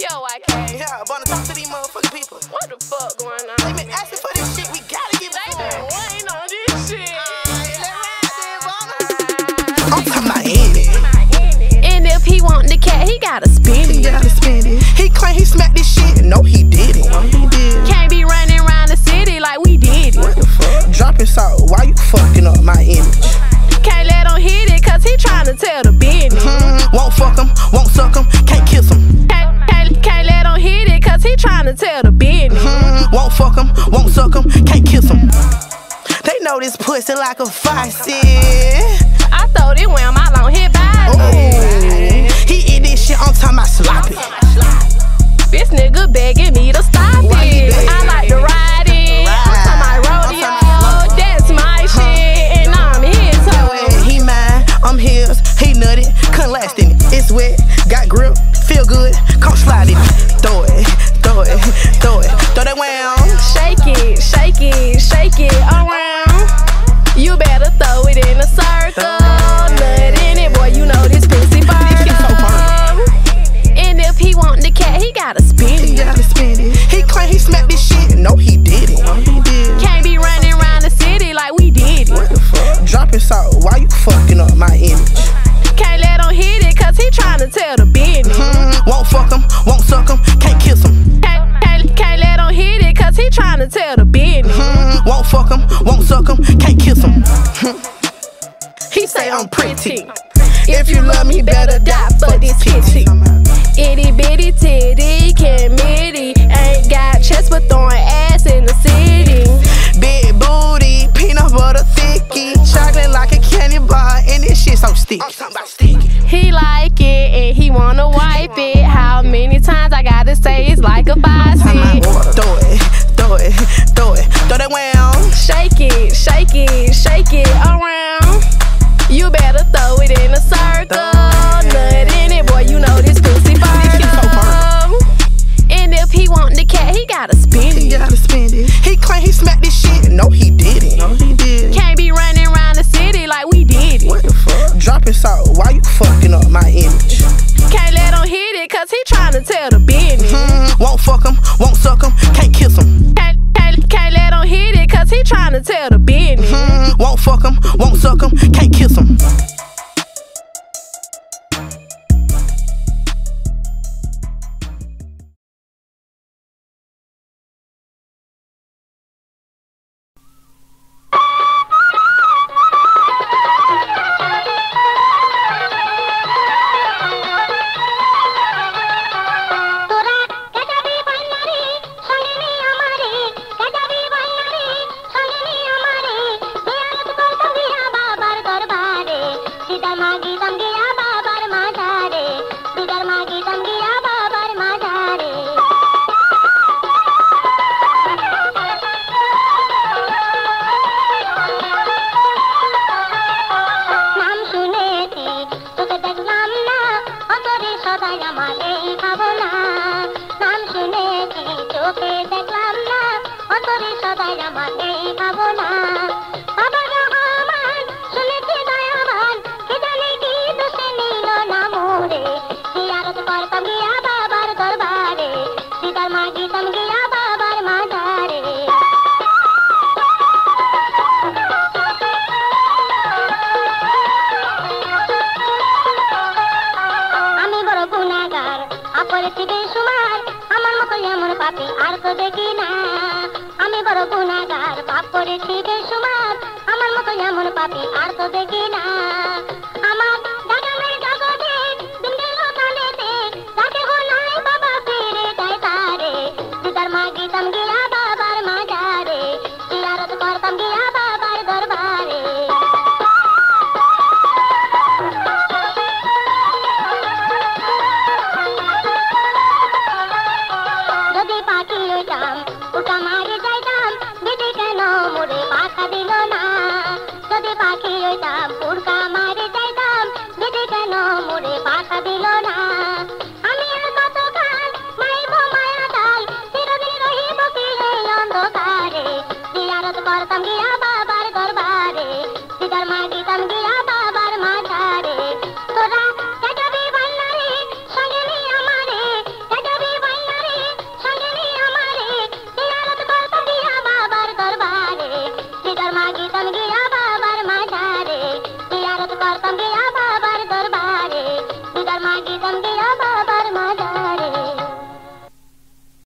Yo, YK. Yeah, wanna talk to these motherfucking people. What the fuck going on? They been asking for this shit, we gotta give it They to been them. waiting on this shit. I'm talking about Andy. And if he want the cat, he gotta spend He it. gotta spend it. He claim he smacked this shit. No, he didn't. No, he did. Can't be running around the city like we did it. What the fuck? Dropping salt, why you fucking up my image? Can't let him hit it, cause he tryna tell the business. Won't fuck him, won't suck him, can't kiss him. Can't let him hit it, cause he tryna tell the business. Won't fuck him, won't suck him, can't kiss him. They know this pussy like a faucet. I throw it when I'm out on his body. He eat this shit, I'm talking about sloppy. This nigga begging me to stop Why he it. begging? I like to ride it. I'm talking about rodeo. That's my shit, and I'm his hoe. He mine, I'm his, he nutty, couldn't last in it. It's wet, got grip, feel good, come slide it. Throw it, throw it, throw it, throw that wham. Shake it, shake it, shake it around. You better throw it in a circle. Nut in it, boy, you know this pussy firm. And if he want the cat, he gotta spend He it. gotta spend it. He claim he smacked this shit. No, he didn't. No, he did. Can't be running around the city like we did What it. the fuck? Dropping salt, why you fucking up my image? Can't let him hit it, cause he tryna tell the business. Won't fuck him, won't suck him, can't kiss him. Can't let him hit it, cause he tryna tell the business. Won't fuck him, won't suck him, can't kiss him. He say I'm pretty. If you love me, better die for this titty. Itty bitty titty, committee. Ain't got chest but throwing ass in the city. Big booty, peanut butter thicky. Chocolate like a candy bar, and this shit so sticky. I'm talking about sticky. He like it and he wanna wipe it. How many times I gotta say it's like a faucet? Throw it, throw it, throw it, throw that wham. Shake it, shake it, shake it around. You better throw it in a circle. Nut in it, boy, you know this pussy firm. And if he want the cat, he gotta spend He it. gotta spend it. He claim he smacked this shit. No, he didn't. No, he did. Can't be running around the city like we did it. What the fuck? Dropping salt, why you fucking up my image? Can't let him hit it, cause he tryna tell the business. Won't fuck him, won't suck him, can't kiss him. Can't let him hit it, cause he tryna tell the business. Won't fuck him, won't suck him, can't kiss him. get up.